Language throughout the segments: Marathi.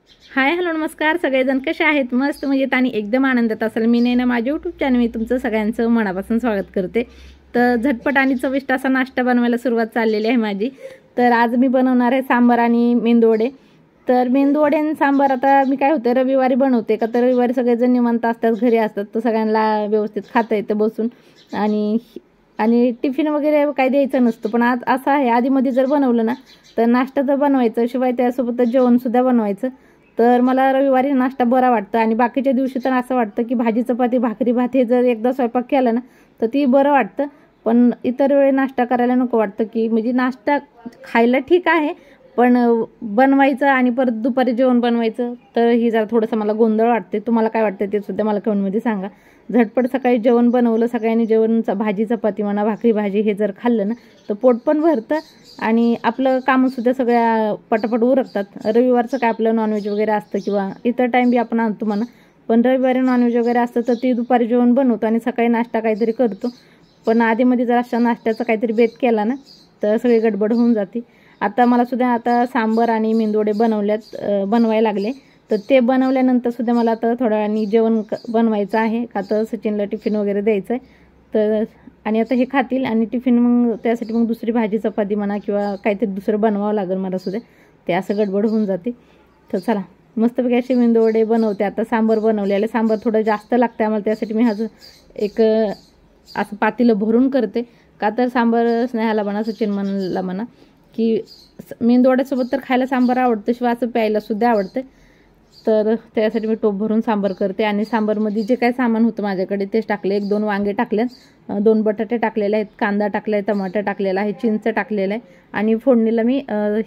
हाय हॅलो नमस्कार सगळेजण कसे आहेत? मस्त मजेत आणि एकदम आनंदात असाल. मी नैना माझ्या यूट्यूब चॅनल मी तुमचं सगळ्यांचं मनापासून स्वागत करते. तर झटपट आणि चविष्ट असा नाश्ता बनवायला सुरुवात चाललेली आहे माझी. तर आज मी बनवणार आहे सांबार आणि मेंदूवडे. तर मेंदूवडे आणि सांबार आता मी काय होतं रविवारी बनवते का, तर रविवारी सगळेजण निवांत असतात, घरी असतात, तर सगळ्यांना व्यवस्थित खाता येतं बसून आणि टिफिन वगैरे काही द्यायचं नसतं. पण आज असं आहे, आधीमध्ये जर बनवलं ना तर नाश्ता तर बनवायचं, शिवाय त्यासोबत जेवणसुद्धा बनवायचं. तर मला रविवारी नाश्ता बरा वाटतं आणि बाकीच्या दिवशी तर असं वाटतं की भाजी चपाती भाकरी भात हे जर एकदा स्वयंपाक केला ना तर ती बरं वाटतं. पण इतर वेळी नाश्ता करायला नको वाटतं, की म्हणजे नाश्ता खायला ठीक आहे पण बनवायचं आणि परत दुपारी जेवण बनवायचं तर ही जरा थोडंसं मला गोंधळ वाटते. तुम्हाला काय वाटतं ते सुद्धा मला कमेंटमध्ये सांगा. झटपट सकाळी जेवण बनवलं, सगळ्यांनी जेवण भाजी चपाती म्हणा भाकरी भाजी हे जर खाल्लं ना तर पोट पण भरतं आणि आपलं कामंसुद्धा सगळ्या पटापट उरकतात. रविवारचं काय आपलं नॉनव्हेज वगैरे असतं किंवा इतर टाईम बी आपण आणतो म्हणा, पण रविवारी नॉनव्हेज वगैरे असतं तर ती दुपारी जेवण बनवतो आणि सकाळी नाश्ता काहीतरी करतो. पण आधीमध्ये जर अशा नाश्त्याचा काहीतरी बेत केला ना तर सगळी गडबड होऊन जाते. आता मला सुद्धा आता सांबर आणि मेंदूवडे बनवायला लागले. तर ते बनवल्यानंतर सुद्धा मला आता थोड्या वेळाने जेवण बनवायचं आहे का, तर सचिनला टिफिन वगैरे द्यायचं आहे. तर आणि आता हे खातील आणि टिफिन मग त्यासाठी मग दुसरी भाजी चपाती म्हणा किंवा काहीतरी दुसरं बनवावं लागेल मला सुद्धा, ते असं गडबड होऊन जाते. तर चला मस्तपैकी असे मेंदूवडे बनवते. आता सांबर बनवलेलं, सांबर थोडं जास्त लागतं आम्हाला, त्यासाठी मी एक असं पातेलं भरून करते का, तर सांबर स्नेहाला म्हणा सचिन म्हणला म्हणा की मेंदूवड्यासोबत तर खायला सांबार आवडतं, शिवाय असं प्यायला सुद्धा आवडतं. तर त्यासाठी मी टोप भरून सांबार करते आणि सांबारमध्ये जे काय सामान होतं माझ्याकडे तेच टाकले. 1-2 वांगे टाकलेत, 2 बटाटे टाकलेले आहेत, कांदा टाकला आहे, टमाटर टाकलेला आहे, चिंच टाकलेलं आहे आणि फोडणीला मी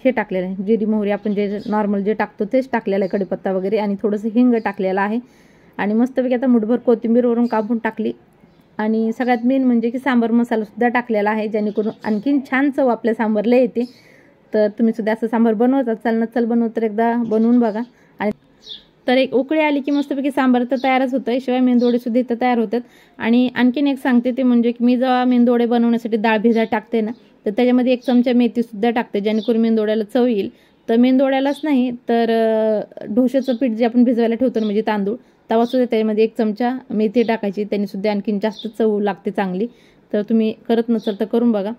हे टाकलेलं आहे जिरी मोहरी, आपण जे नॉर्मल जे टाकतो तेच टाकलेलं आहे, कढीपत्ता वगैरे आणि थोडंसं हिंग टाकलेलं आहे. आणि मस्तपैकी आता मुठभर कोथिंबीर वरून कापून टाकली आणि सगळ्यात मेन म्हणजे की सांबार मसालासुद्धा टाकलेला आहे, जेणेकरून आणखीन छान चव आपल्या सांबारला येते. तर तुम्ही सुद्धा असं सांबार बनवत असाल, नसल बनवत तर एकदा बनवून बघा. आणि तर एक उकळी आली की मस्तपैकी सांबार तर तयारच होतं, शिवाय मेंदूवडे सुद्धा इथं तयार होतात. आणि आणखीन एक सांगते ते म्हणजे की मी जेव्हा मेंदूवडे बनवण्यासाठी डाळ भिजत टाकते ना तर त्याच्यामध्ये 1 चमचा मेथीसुद्धा टाकते, जेणेकरून मेंदूवड्याला चव येईल. तर मेंदूवड्यालाच नाही तर ढोश्याचं पीठ जे आपण भिजवायला ठेवतो ना म्हणजे तांदूळ, तवासुद्धा त्याच्यामध्ये 1 चमचा मेथी टाकायची, त्याने सुद्धा आणखीन जास्त चव लागते चांगली. तर तुम्ही करत नसाल तर करून बघा.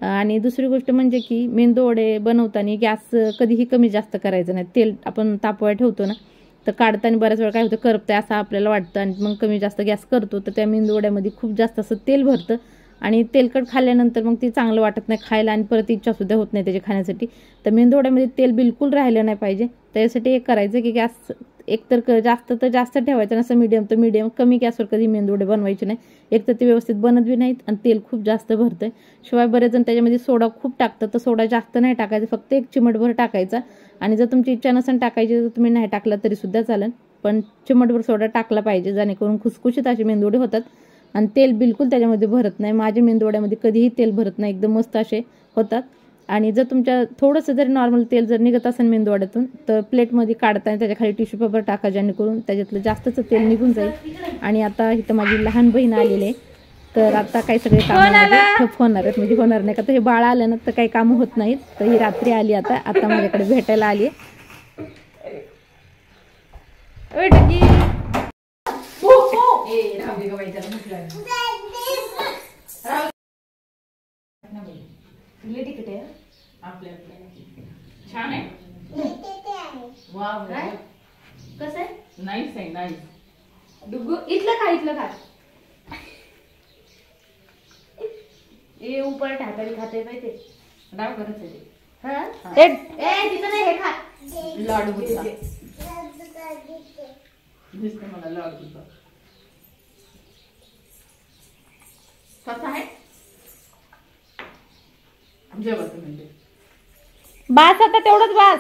आणि दुसरी गोष्ट म्हणजे की मेंदूवडे बनवताना गॅस कधीही कमी जास्त करायचं नाही. तेल आपण तापवायला ठेवतो ना तर काढताना बऱ्याच वेळा काय होतं करपतंय असं आपल्याला वाटतं आणि मग कमी जास्त गॅस करतो तर त्या मेंदूवड्यामध्ये खूप जास्त असं तेल भरतं आणि तेलकट खाल्ल्यानंतर मग ते चांगलं वाटत नाही खायला आणि परत इच्छासुद्धा होत नाही त्याचे खाण्यासाठी. तर मेंदूवड्यामध्ये तेल बिलकुल राहिलं नाही पाहिजे. त्यासाठी एक करायचं की गॅस एकतर जास्त तर जास्त ठेवायचं, नसं मीडियम तर मीडियम, कमी गॅसवर कधी मेंदूवडे बनवायचे नाही. एक तर ते व्यवस्थित बनत बी नाहीत आणि तेल खूप जास्त भरतंय. शिवाय बरेच जण त्याच्यामध्ये सोडा खूप टाकतात, तर सोडा जास्त नाही टाकायचा, फक्त 1 चिमटभर टाकायचा. आणि जर तुमची इच्छा नसेल टाकायची तर तुम्ही नाही टाकला तरी सुद्धा चालेल, पण चिमटभर सोडा टाकला पाहिजे, जेणेकरून खुसखुशीत असे मेंदूवडे होतात आणि तेल बिलकुल त्याच्यामध्ये भरत नाही. माझ्या मेंदूवड्यामध्ये कधीही तेल भरत नाही, एकदम मस्त असे होतात. आणि जर तुमच्या थोडंसं जरी नॉर्मल तेल जर निघत असेल मेंदूवड्यातून तर प्लेटमध्ये काढताना त्याच्या खाली टिश्यू पेपर टाका, जेणेकरून त्याच्यातलं जास्तचं तेल निघून जाईल. आणि आता इथं माझी लहान बहीण आलेली आहे, तर आता काही सगळे कामं ठप होणार आहेत, म्हणजे होणार नाही का, तर हे बाळ आलं ना तर काही कामं होत नाहीत. तर ही रात्री आली, आता माझ्याकडे भेटायला आली आहे. छान आहे. वाव काय कसं आहे? नाईस आहे, नाईस. डुगू इथलं खा ए ऊपर टाकायला खाते पाहिजे डाव करत आहे ते. हां ए तिथं नाही, हे खा लाडू बुद्धा दिसते मला लाडू बुद्धा कसा आहे जेवत म्हणजे बास आता तेवढंच बास.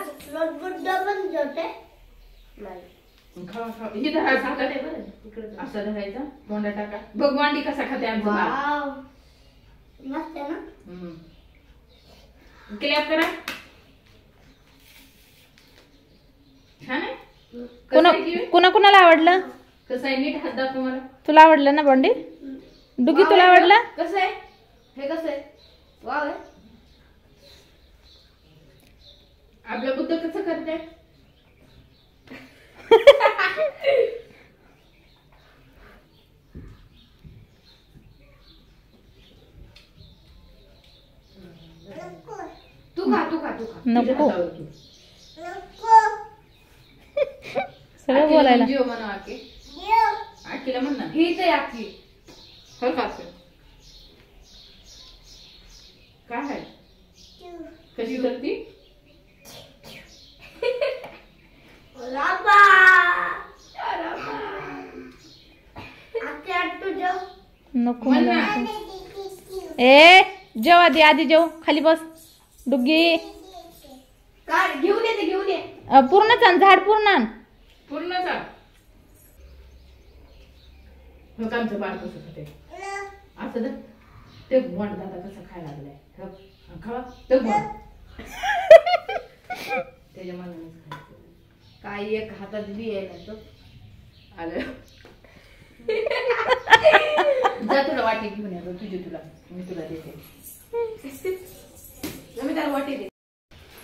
खा खा ही धरा झाला नाही बरं तिकडे असं धरायचा तोंडात टाका. बघ मांडी कसा खाते आमचा बाळ. मस्त आहे ना. क्लॅप करा. छान आहे. कुणाला आवडलं? कसं आहे नीट हात दाखव मला. तुला आवडलं ना बॉन्डी? डुगी तुला आवडलं? कसं आहे हे? कसं आहे? वाव आहे. आपलं बुद्ध कसं करते? नको. हातावर घे. सगळं बोलायला. जीव म्हणा आकी. आकीला म्हण ना. हीच आहे आकी. हो का असं? काय आहे? कशी करती? नको ए जेव आधी जेव. खाली बस डुग्गी. घेऊन येते घेऊन ये. पूर्णच आण झाड पूर्ण आण. पूर्ण जा. मग आमचं बाळ कसं खाते असं ना. ते बोंड दादा कसं खायला लागलाय. खावा ते बोंड. त्याच्या मनानेच खायचं. काय एक हातात बी आहे ना तो आलं. जा तुला वाटी घेऊन ये. तुझी तुला मी तुला देते. मी त्याला वाटी दे.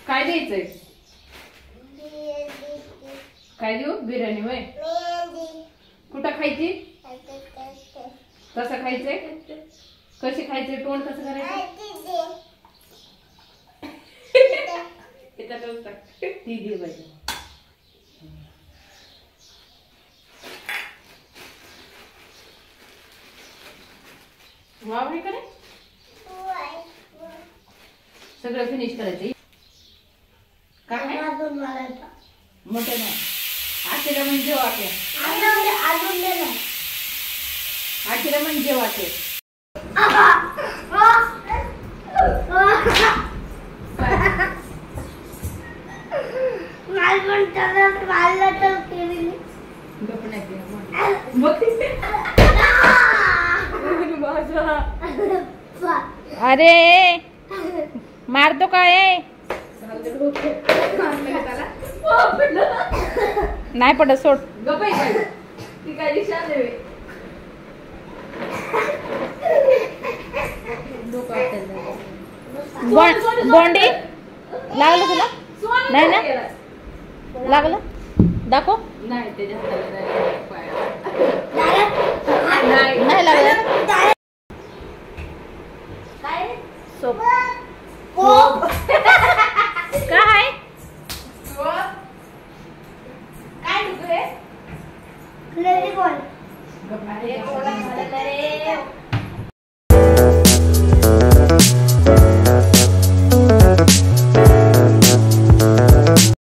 काय द्यायचंय? काय देऊ? बिर्याणी होय. कुठं खायची? कसं खायचंय? कशी खायचंय? तोंड कसं करायचं? ती दे पाहिजे. वाव हे करे सगळं फिनिश करायचं. काय मोठं नाही. आखीला म्हणजे वाटे. आखीला म्हणजे वाटे. अरे मारतो काय? नाही पडत सोड. ती काय दिशा बोंडी लागलं तुला? नाही ना लागलं. दाखव. नाही त्याच्या नाही लागलं. सोप काय काय